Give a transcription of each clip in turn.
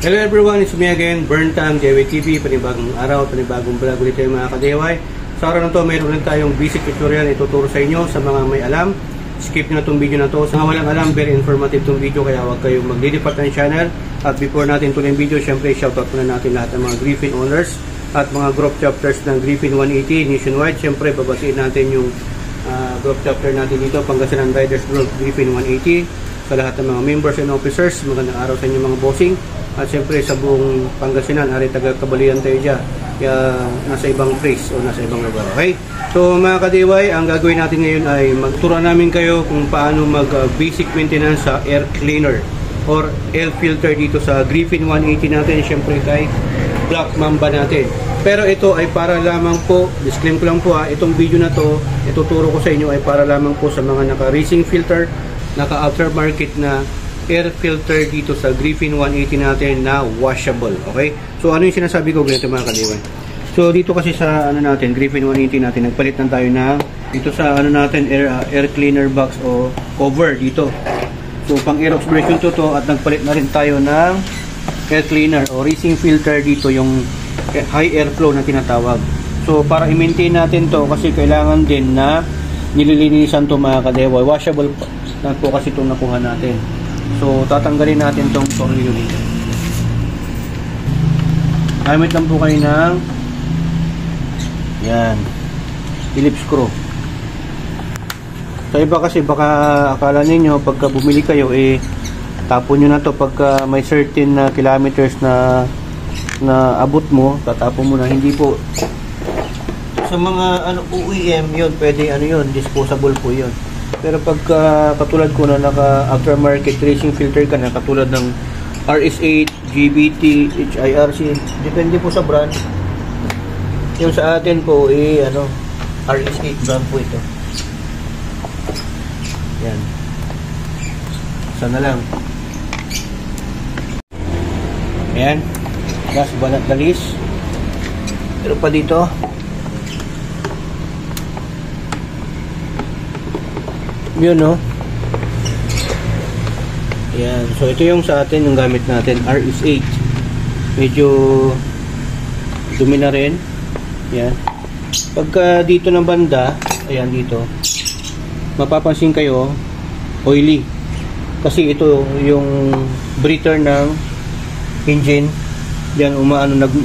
Hello everyone, it's me again, Burntime JW TV, panibagong araw, panibagong vlog ulit tayo mga ka-DIY. Sa araw na to, mayroon lang tayong basic tutorial na ituturo sa inyo. Sa mga may alam, skip nyo na itong video na to. Sa mga walang alam, very informative itong video, kaya huwag kayong mag-depart ng channel. At before natin tuloy yung video, syempre shoutout muna natin lahat ng mga Griffin owners at mga group chapters ng Griffin 180 nationwide. Syempre, babatiin natin yung group chapter natin dito, Pangasinan Riders Group Griffin 180. Sa lahat ng mga members and officers, magandang araw sa inyo mga bossing. At siyempre sa buong Pangasinan, ari taga-Kabalian tayo dyan. Kaya nasa ibang place o nasa ibang lugar. Okay? So mga ka-DIY, ang gagawin natin ngayon ay magturuan namin kayo kung paano mag-basic maintenance sa air cleaner or air filter dito sa Griffin 180 natin. Siyempre kay Black Mamba natin. Pero ito ay para lamang po, disclaim ko lang po itong video na to, ituturo ko sa inyo ay para lamang po sa mga naka-racing filter, naka-aftermarket na air filter dito sa Griffin 180 natin na washable. Okay? So ano yung sinasabi ko ganito mga ka-DIY? So dito kasi sa ano natin, Griffin 180 natin, nagpalit na tayo na dito sa ano natin, air cleaner box o cover dito. So pang Aerox version to at nagpalit na rin tayo ng air cleaner o racing filter dito, yung high airflow na tinatawag. So para i-maintain natin to kasi kailangan din na nililinisan to mga ka-DIY. Washable na po kasi itong nakuha natin. So, tatanggalin natin itong tornilyo dito. Gamit lang po kayo ng yan, Phillips screw. Sa iba kasi baka akala ninyo pagka bumili kayo tapon nyo na to pagka may certain na kilometers na abot mo, tatapon mo na. Hindi po. Sa mga OEM yun, pwede yun, disposable po yun. Pero pagka katulad ko na naka-aftermarket racing filter ka na, katulad ng RS8, GBT, HIRC, depende po sa brand. Yung sa atin po RS8 brand po ito. Yan. Sana lang. Ayan. Last but not the least. Pero pa dito. Yun, no? Ayan. So, ito yung sa atin, yung gamit natin, RS8. Medyo dumi na rin. Ayan. Pagka dito ng banda, ayan dito, mapapansin kayo, oily. Kasi ito, yung breather ng engine, yan,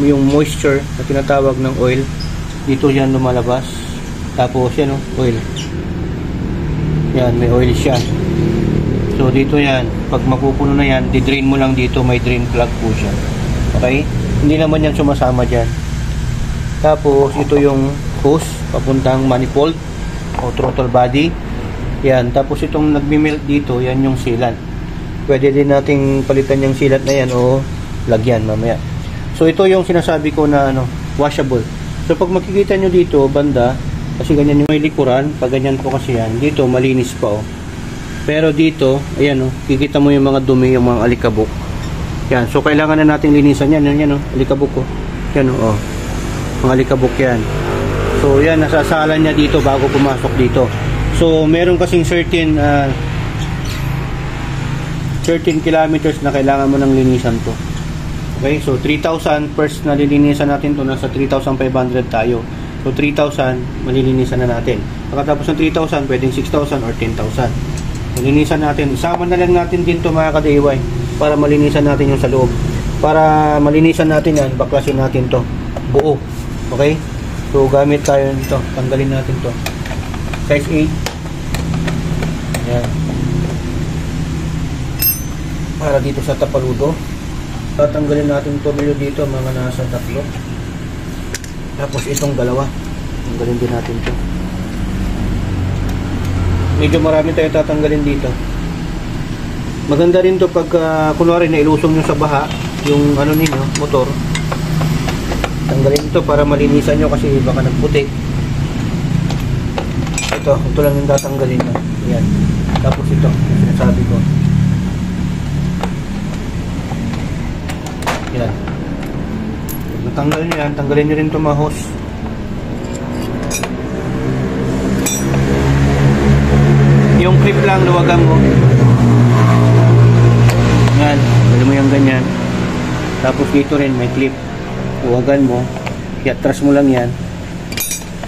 yung moisture na tinatawag ng oil, dito yan lumalabas. Tapos, yan, oil. Yan, may oil siya. So, dito yan. Pag mapupuno na yan, di-drain mo lang dito. May drain plug po siya. Okay? Hindi naman yan sumasama dyan. Tapos, ito yung hose papuntang manifold o throttle body. Yan. Tapos, itong nagmi-melt dito, yan yung sealant. Pwede din nating palitan yung sealant na yan o lagyan mamaya. So, ito yung sinasabi ko na washable. So, pag makikita nyo dito, banda, kasi ganyan yung may likuran, pag ganyan po kasi yan, dito malinis pa pero dito, ayan kikita mo yung mga dumi, yung mga alikabok yan, so kailangan na nating linisan yan, alikabok yan mga alikabok yan, so yan, nasasalan niya dito bago pumasok dito. So meron kasing certain kilometers na kailangan mo ng linisan to. Okay, so 3,000 first na lilinisan natin to, nasa 3,500 tayo. So, 3,000, malilinisan na natin. Pagkatapos ng 3,000, pwedeng 6,000 or 10,000. Malinisan natin. Isama na lang natin din ito mga ka-DIY para malinisan natin yung sa loob. Para malinisan natin yan, baklasin natin to buo. Okay? So, gamit tayo nito. Tanggalin natin to. Size 8. Ayan. Para dito sa tapaludo. Tatanggalin natin tornilyo dito, mga nasa 3. Tapos itong dalawa, tanggalin din natin ito. Medyo marami tayo tatanggalin dito. Maganda rin to pag kunwari na ilusong nyo sa baha yung ninyo, motor. Tanggalin ito para malinisan nyo kasi baka nagputik. Ito lang yung tatanggalin nyo. Yan. Tapos ito, yung sinasabi ko. Yan. Natanggalin nyo yan, tanggalin nyo rin ito mga hose. Yung clip lang, luwagan mo. Yan, pwede mo yung ganyan. Tapos dito rin may clip. Huwagan mo, iatras mo lang yan.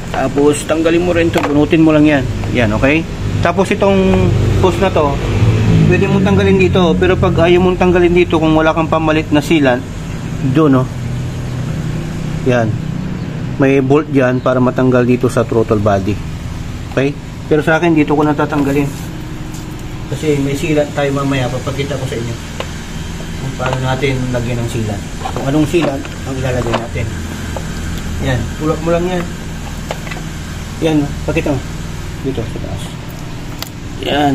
Tapos tanggalin mo rin ito, bunutin mo lang yan. Yan, okay? Tapos itong hose na to, pwede mong tanggalin dito. Pero pag ayaw mong tanggalin dito, kung wala kang pamalit na sealant, doon, no? Yan. May bolt dyan para matanggal dito sa throttle body. Okay? Pero sa akin, dito ko natatanggalin. Kasi may sealant tayo mamaya. Papakita ko sa inyo kung paano natin lagyan ng sealant. Kung anong sealant ang ilalagay natin. Yan. Tulak mo lang yan. Yan. Pakita mo. Dito sa taas. Yan.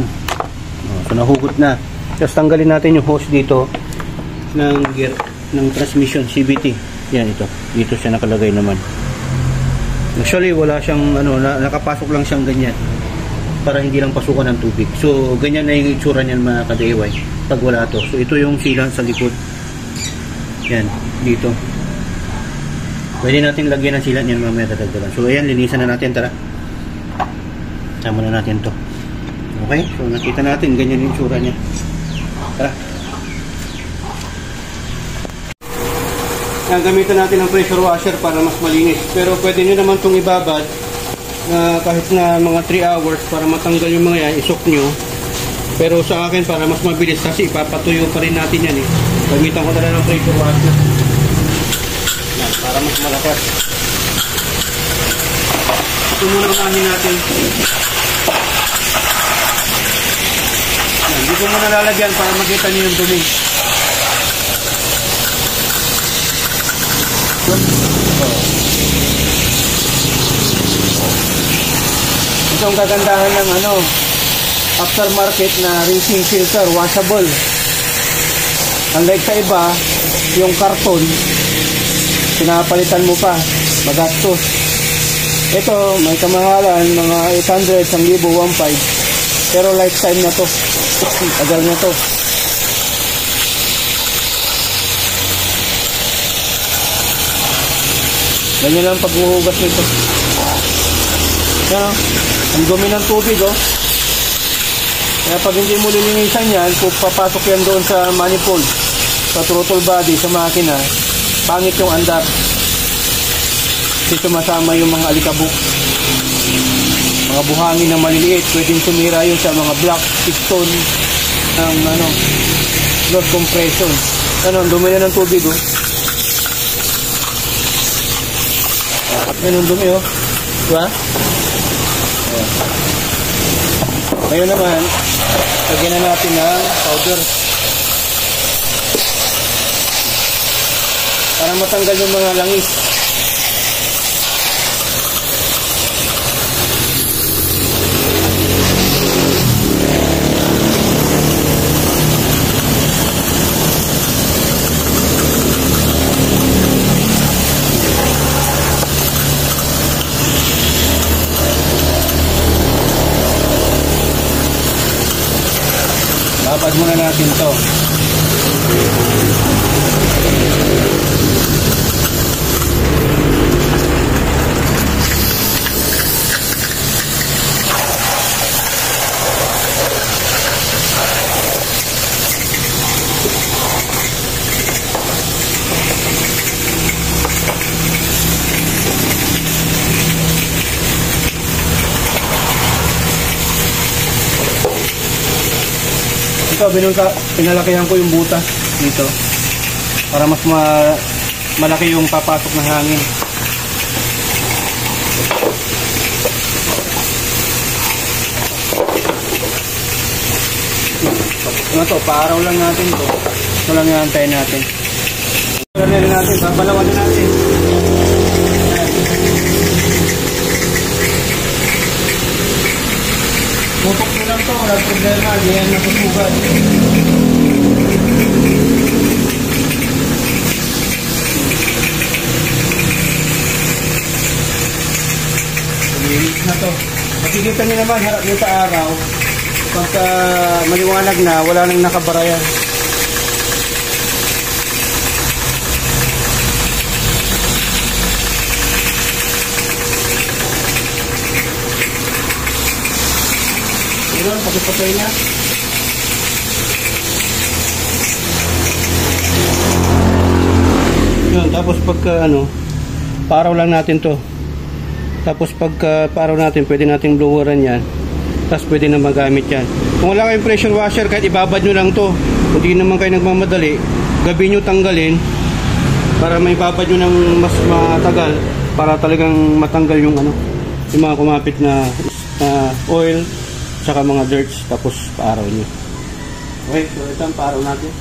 So nahugot na. Tapos tanggalin natin yung hose dito ng gear, ng transmission CVT. Yan ito. Dito siya nakalagay naman. Actually wala siyang nakapasok lang siyang ganyan para hindi lang pasukan ng tubig. So ganyan na yung itsura niyan mga ka-DIY pag wala to. So ito yung sealant sa likod. Yan, dito. Pwede natin lagyan ng sealant yan mamaya tatagdagan. So ayan, linisan na natin, tara. Sama na natin to. Okay? So nakita natin ganyan yung itsura niya. Tara. Gamitan natin ang pressure washer para mas malinis. Pero pwede nyo naman itong ibabad na kahit na mga 3 hours para matanggal yung mga yan, isok nyo. Pero sa akin para mas mabilis kasi ipapatuyo pa rin natin yan eh. Gamitan ko talaga ng pressure washer. Yan, para mas malakas. Ito muna unahin natin. Yan, dito muna lalagyan para makita nyo yung dumi. Ito ang kagandahan ng aftermarket na rinsing filter, washable. Unlike sa iba, yung karton pinapalitan mo pa, magastos. Ito may kamahalan mga 800, 1,000, 1,500, pero lifetime na to. Tagal na to. Ganyan lang paghuhugas nito. Yan, ang dumi ng tubig, oh. Kaya pag hindi mo lilinisan yan, kung papasok yan doon sa manifold, sa throttle body, sa makina, pangit yung andar. Kasi sumasama yung mga alikabok. Mga buhangin na maliliit, pwedeng sumira yun sa mga block, piston, ng load compression. Ang dumi na ng tubig, oh. Yan ang dumi, oh. Diba? Ayan. Ngayon naman, lagyan na natin ng powder. Para matanggal yung mga langis. Babad muna natin to. Pinalakihan ko yung butas dito para mas malaki yung papasok ng hangin. Ito, paaraw lang natin to. Ito lang yung antayin natin. Ito natin, babalawan na natin. Tutok mo lang to, walang problema, ganyan natutugan. Linis na to. Makikita nyo naman, harap nyo sa araw. Pagka maliwanag na, wala nang nakabara yan. Ayun, pagkipatay na. Yun, tapos pagka ano, paraw lang natin to. Tapos pagka paraw natin, pwede nating bloweran yan. Tapos pwede na magamit yan. Kung wala kayong pressure washer, kahit ibabad nyo lang to. Kung di naman kayo nagmamadali, gabi nyo tanggalin para may babad nyo ng mas matagal, para talagang matanggal yung ano, yung mga kumapit na oil saka mga dirts. Tapos paaraw nyo. Okay, so ito ang paaraw natin.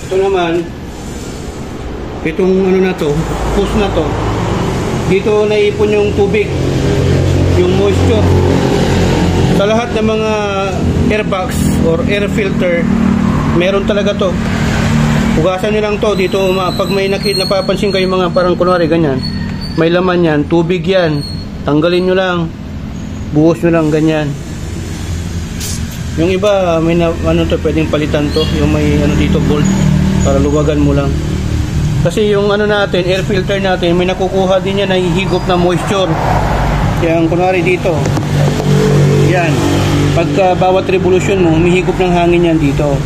Ito naman, itong ano na to, hose na to, dito naipon yung tubig, yung moisture. Sa lahat ng mga airbox or air filter, meron talaga to. Hugasan nyo lang to dito. Pag may napapansin kayo mga parang kunwari ganyan, may laman yan, tubig yan, tanggalin nyo lang, buhos nyo lang ganyan. Yung iba may ano to, pwedeng palitan to, yung may ano dito, bolt, para luwagan mo lang. Kasi yung ano natin, air filter natin, may nakukuha din yan, nahihigop na moisture. Yang kunwari dito, yan, pagka bawat revolution mo, humihigop ng hangin yan dito.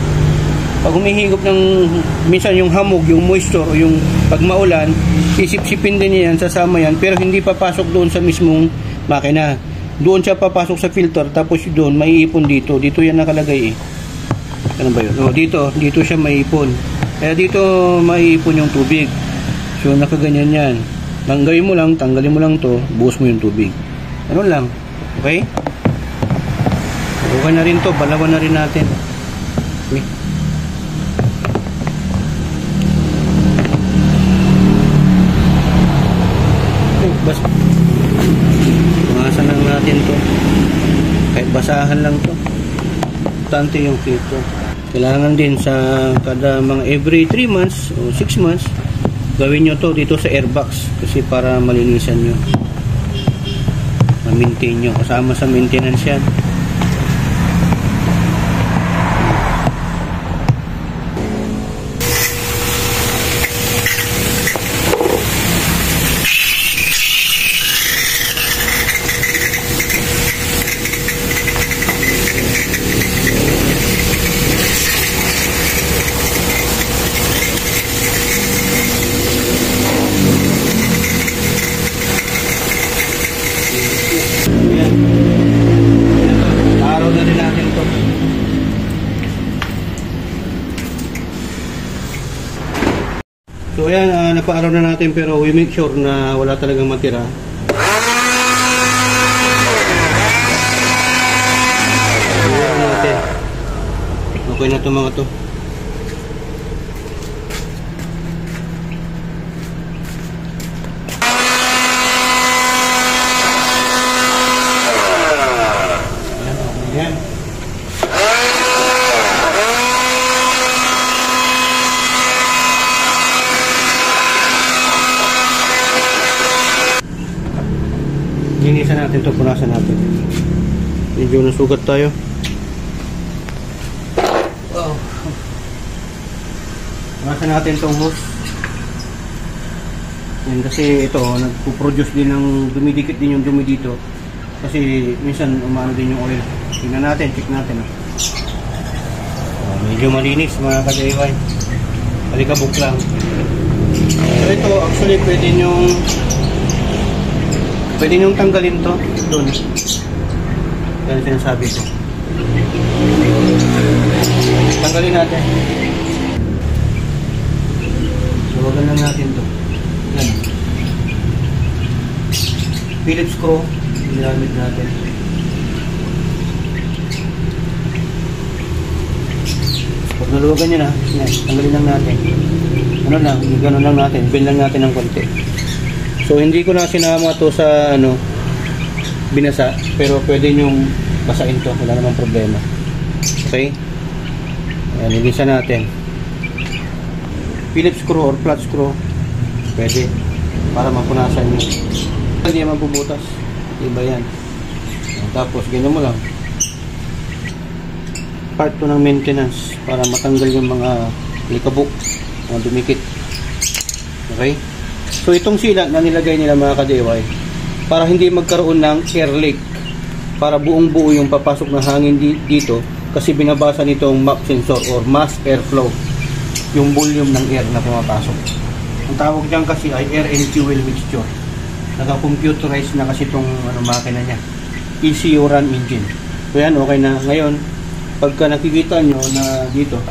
Pag humihigop ng minsan yung hamog, yung moisture, o yung pag maulan, sisip-sipin din yan, sasama yan, pero hindi papasok doon sa mismong makina. Doon siya papasok sa filter, tapos doon maiipon dito. Dito yan nakalagay eh. Ano ba yun? O, dito siya maiipon. Kaya dito maiipon yung tubig. So nakaganyan yan. Tanggalin mo lang to, buhos mo yung tubig. Ano lang. Okay? Okay na rin to, balawan na rin natin. Okay. Basahan lang natin to. Kahit basahan lang to. Importante yung filter. Kailangan din sa kada mga every 3 months o 6 months, gawin nyo to dito sa airbox. Kasi para malinisan nyo. Ma-maintain nyo. Kasama sa maintenance yan. So ayan, napaaraw na natin, pero we make sure na wala talagang matira. Ayan natin. Okay na ito mga to. Ayan. Linisan natin ito, punasan natin. Medyo nasugat tayo. Wow. Punasan natin itong hose. Yan, kasi ito, nagpo-produce din ng dumidikit din yung dumi dito. Kasi minsan umano din yung oil. Tingnan natin, check natin. Medyo malinis mga ka-DIY. Alikabok lang. So ito, actually pwede nyong tanggalin to doon. Yan sinasabi ko. Tanggalin natin. Luwagan lang natin to. Yan. Phillips screw. Ginamit natin. Pag naluwagan nyo na, yan, tanggalin lang natin. Ano lang, gano'n lang natin. Bend lang natin ng konti. So hindi ko na sinama to sa ano, binasa, pero pwede nyong basain to, wala namang problema. Okay? Ayan, ilisa natin. Phillips screw or flat screw, pwede, para mapunasan nyo. Hindi naman bubutas, iba yan. Tapos ganyan mo lang, part to ng maintenance, para matanggal yung mga likabok, mga dumikit. Okay? So itong sila na nilagay nila mga ka-DIY, para hindi magkaroon ng air leak, para buong buo yung papasok na hangin dito, kasi binabasa nitong MAP sensor or mass airflow, yung volume ng air na pumapasok. Ang tawag dyan kasi ay air and fuel mixture. Naka-computerize na kasi itong makina niya. ECU run engine. So yan, okay na. Ngayon, pagka nakikita nyo na dito,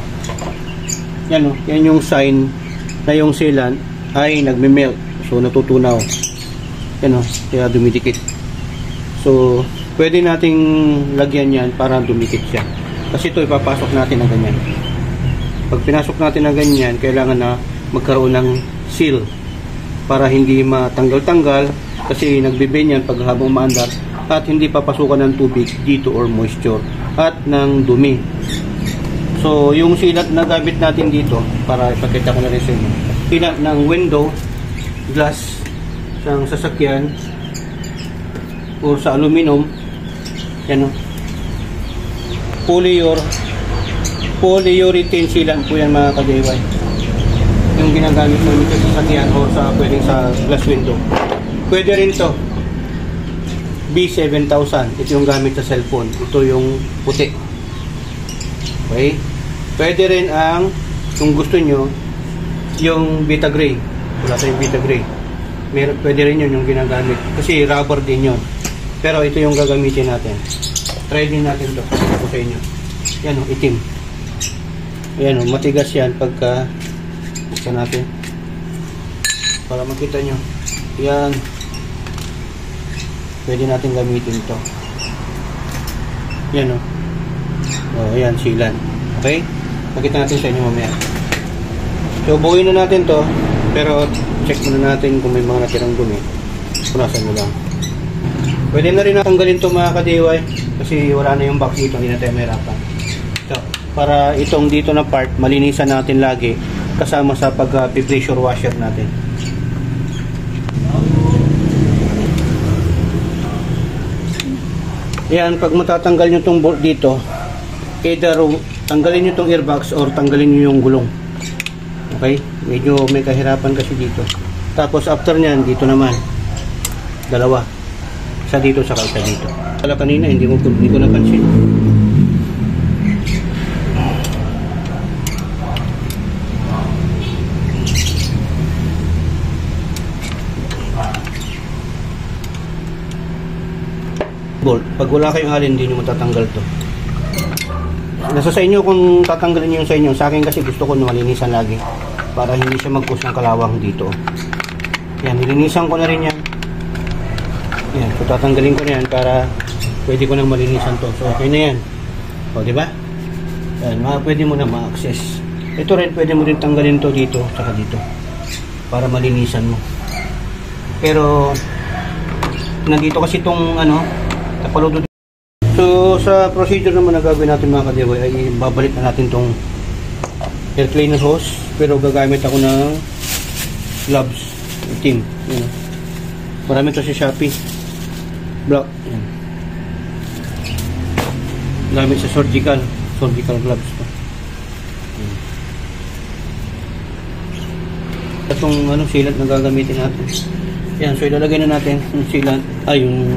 yan o, yan yung sign na yung sealant ay nagme-melt. So natutunaw. Yan o, kaya dumidikit. So, pwede nating lagyan yan para dumikit siya. Kasi ito, ipapasok natin na ganyan. Pag pinasok natin na ganyan, kailangan na magkaroon ng seal para hindi matanggal-tanggal kasi nagbe-bend yan pag habang umaandar at hindi papasukan ng tubig dito or moisture at ng dumi. So, yung sealant na gamit natin dito, para ipakita ko na rin sa inyo, sealant ng window glass sa sasakyan o sa aluminum, yan o, polyurethane sealant po yan mga ka-DIY, yung ginagamit namin sa sasakyan o sa pwedeng sa glass window. Pwede rin to B7000, ito yung gamit sa cellphone, ito yung puti. Okay, pwede rin ang, kung gusto nyo, yung Beta Gray. Wala tayong Beta Gray, pwede rin yun yung ginagamit kasi rubber din yun, pero ito yung gagamitin natin. Try din natin to ito sa inyo. Yan o, itim. Yan o, matigas yan pagka buksan natin para makita nyo. Yan, pwede natin gamitin to. Yan o. O, yan, sealant. Okay, makita natin sa inyo mamaya. So, buuin na natin to, pero check muna natin kung may mga natirang dumi. Punasan nyo lang. Pwede na rin natanggalin to mga ka-DIY kasi wala na yung box dito, hindi na tayo mahirapan. So, para itong dito na part, malinisan natin lagi kasama sa pag-pressure washer natin. Yan, pag matatanggal nyo itong bolt dito, either tanggalin nyo itong airbox or tanggalin nyo yung gulong. Okay? Medyo may kahirapan kasi dito. Tapos after nyan, dito naman dalawa. Isa dito, saka isa dito. Kala kanina, hindi ko napansin. Bolt. Pag wala kayong alin, hindi nyo matatanggal to. Nasa sa inyo kung tatanggalin nyo yung sa inyo. Sa akin kasi gusto ko malinisan lagi para hindi siya mag-push ng kalawang dito. Yan, nilinisan ko na rin yan. Yan, so tatanggalin ko na yan para pwede ko nang malinisan to. So okay na yan. O, diba? Yan, pwede mo na ma-access. Ito rin, pwede mo rin tanggalin to dito, saka dito. Para malinisan mo. Pero, nandito kasi itong, tapaludo. So, sa procedure naman na gagawin natin mga ka-DIY ay babalik na natin itong air cleaner hose. Pero gagamit ako ng gloves. Itim. Yan. Marami ito sa Shopee. Black. Yan. Gamit sa surgical gloves to. Itong sealant na gagamitin natin. Yan, so ilalagay na natin yung sealant, yung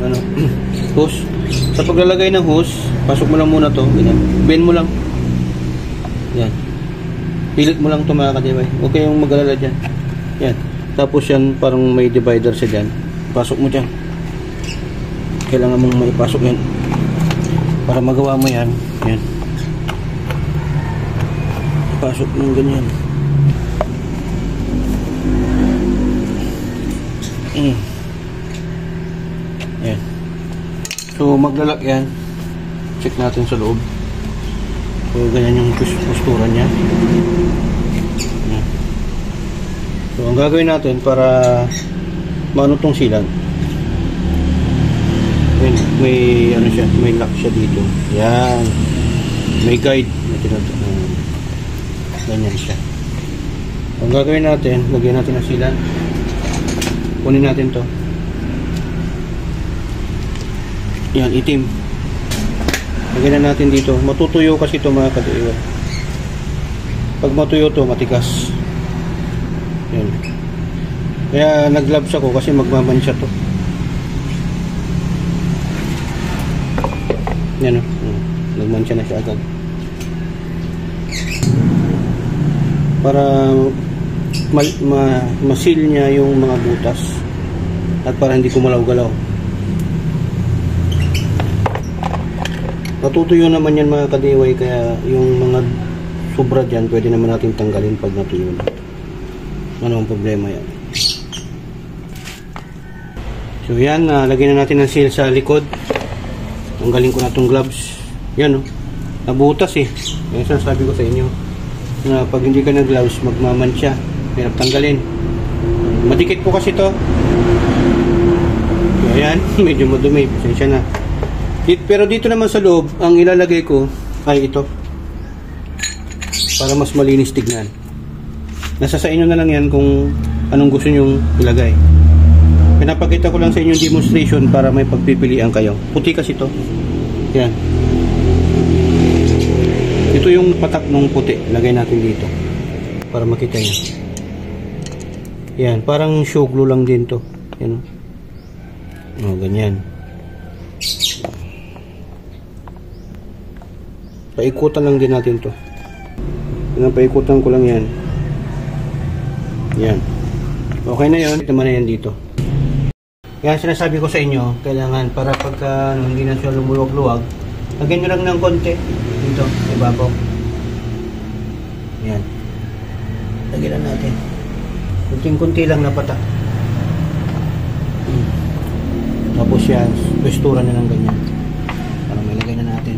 hose. Sa paglalagay ng hose, pasok mo lang muna to, ganyan. Bend mo lang. Yan. Pilit mo lang to mga ka-DIY. Okay yung mag-alala dyan. Yan. Tapos yan, parang may divider siya dyan. Pasok mo dyan. Kailangan mong maipasok yan. Para magawa mo yan. Yan. Pasok ng ganyan. Yan. So maglalak yan. Check natin sa loob. So ganyan yung postura niya. Yan. So ang gagawin natin para maano tong sealant. Yan, may siya, may lock siya dito. Yan. May guide. Ganyan siya. Ang gagawin natin, lagyan natin ng sealant. Kunin natin to. Yan, itim. Lagyan na natin dito. Matutuyo kasi ito mga ka-DIY. Pag matuyo to, matigas. Yan. Kaya nag-gloves ako kasi magmamansya to. Yan o. Nagmansya na siya agad. para masil niya yung mga butas at para hindi kumalaw-galaw. Natutuyo naman yan mga ka-DIY, kaya yung mga sobra dyan pwede naman natin tanggalin pag natuyo na. Ano ang problema yan? So yan, lagyan na natin ng seal sa likod. Tanggalin ko na itong gloves. Yan, nabutas eh. Yan sabi ko sa inyo, na pag hindi ka nag-gloves, magmamansya. Hirap tanggalin. Madikit po kasi to. So ayan, medyo madumi. Pasensya na. Pero dito naman sa loob, ang ilalagay ko ay ito. Para mas malinis tignan. Nasa sa inyo na lang yan kung anong gusto nyong ilagay. Pinapakita ko lang sa inyo yung demonstration para may pagpipilian kayo. Puti kasi ito. Yan. Ito yung patak ng puti. Lagay natin dito. Para makita nyo. Yan. Parang show glue lang din to. Yan. O, ganyan. Paikutan lang din natin to. Paikutan ko lang yan. Yan. Okay na yun. Ito man na yan dito. Yan sinasabi ko sa inyo, kailangan para pagka hindi na siya lumuluwag-luwag, lagyan nyo lang ng konti dito, ibabaw. Yan. Lagyan na natin. Kunting-kunti lang na patak. Tapos yan, pwesturan na ng ganyan. Para may lagay na natin.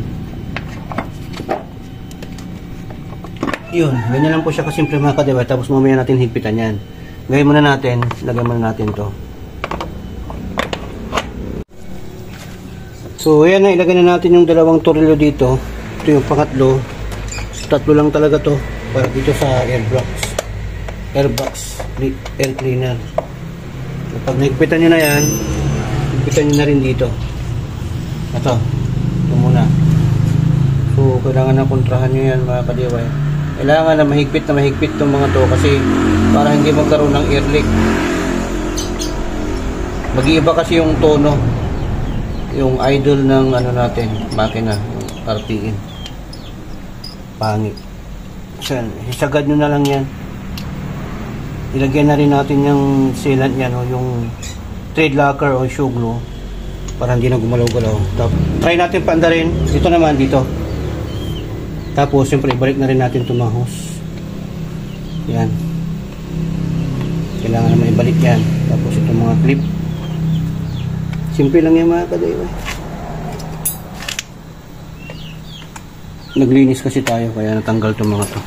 Yun, ganyan lang po siya kasimple mga ka-DIY. Tapos mamaya natin higpitan yan. Gawin muna natin, lagyan muna natin to. So ayan na, ilagay na natin yung dalawang tornilyo dito. Ito yung pangatlo. Tatlo lang talaga to para dito sa air cleaner. So, pag nahigpitan nyo na yan, higpitan nyo na rin dito. Ito muna. So kailangan na kontrahan nyo yan mga ka-DIY. Kailangan na mahigpit itong mga to kasi para hindi magkaroon ng air leak. Mag-iiba kasi yung tono, yung idle ng ano natin, makina, yung RPM. Pangit. So, isagad nyo na lang yan. Ilagyan na rin natin yung sealant yan, o yung thread locker o shoe glue para hindi na gumalaw-galaw. Try natin paandarin. Ito naman dito. Tapos, siyempre, ibalik na rin natin itong mga hose. Yan. Kailangan naman ibalik yan. Tapos, itong mga clip. Simple lang yan mga ka-DIY. Naglinis kasi tayo kaya natanggal itong mga to.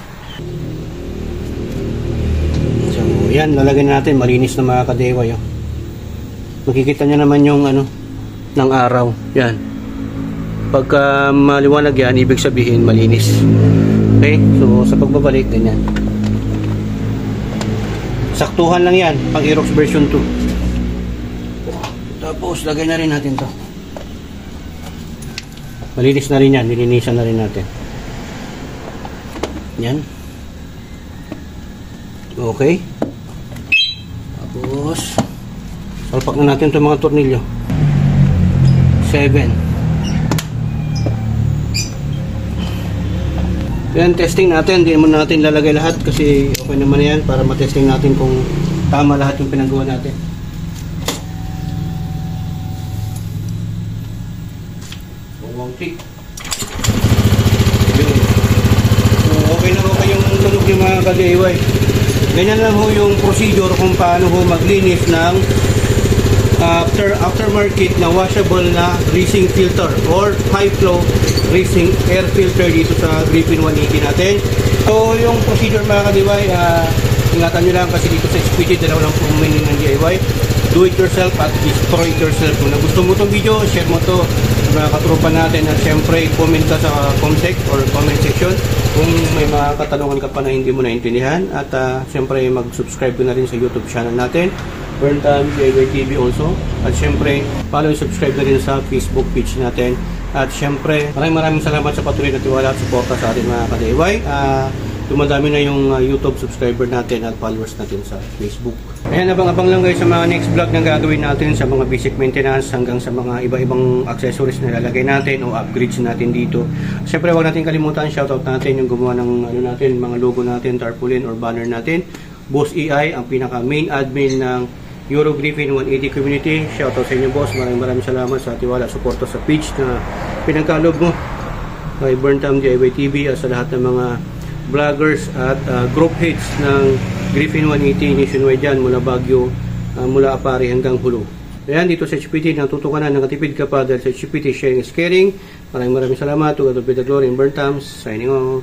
So yan, lalagyan natin. Malinis na mga ka-DIY. Oh. Makikita nyo naman yung ano ng araw. Yan. Pagka maliwanag yan, ibig sabihin malinis. Okay? So sa pagbabalik, ganyan. Saktuhan lang yan. Pang Aerox version 2. Tapos, lagay na rin natin to. Malinis na rin yan. Nilinisan na rin natin. Yan. Okay. Tapos, salpak na natin itong mga tornilyo. 7. Yan, testing natin. Hindi naman natin lalagay lahat kasi okay naman yan para matesting natin kung tama lahat yung pinagawa natin. So, okay na okay yung tunog yung mga ka-DIY. Ganyan lang ho yung procedure kung paano ho maglinis ng aftermarket na washable na greasing filter or high flow greasing air filter dito sa Griffin 180 natin. So yung procedure mga ka-DIY, ingatan nyo lang kasi dito sa SPD dalawa lang pong meaning ng DIY. Do it yourself at destroy it yourself. Kung nagustuhan mo itong video, share mo to sa mga katropa natin at syempre comment ka sa comment section kung may mga katanungan ka pa na hindi mo naintindihan at syempre mag-subscribe ko na rin sa YouTube channel natin, Burntime DIY TV also, at syempre follow and subscribe na rin sa Facebook page natin. At syempre maraming salamat sa patuloy na tiwala at suporta sa ating mga ka-DIY. dumadami na yung YouTube subscriber natin at followers natin sa Facebook. Ayan, abang-abang lang guys sa mga next vlog na gagawin natin sa mga basic maintenance hanggang sa mga iba-ibang accessories na lalagay natin o upgrades natin dito. Siyempre, huwag natin kalimutan, shoutout natin yung gumawa ng natin, mga logo natin, tarpaulin or banner natin. Boss EI, ang pinaka main admin ng Euro Griffin 180 community. Shoutout sa inyo boss, maraming salamat sa tiwala at suporta sa page na pinagkaloob mo kay Burntam DIY TV at sa lahat ng mga vloggers at group heads ng Griffin 180 nationwide dyan, mula Baguio, mula Apari hanggang Hulo. Ayan, dito sa HPT, natuto ka na, nakatipid ka pa dahil sa HPT, sharing is caring. Maraming salamat. To God be the glory in Burntam, signing off.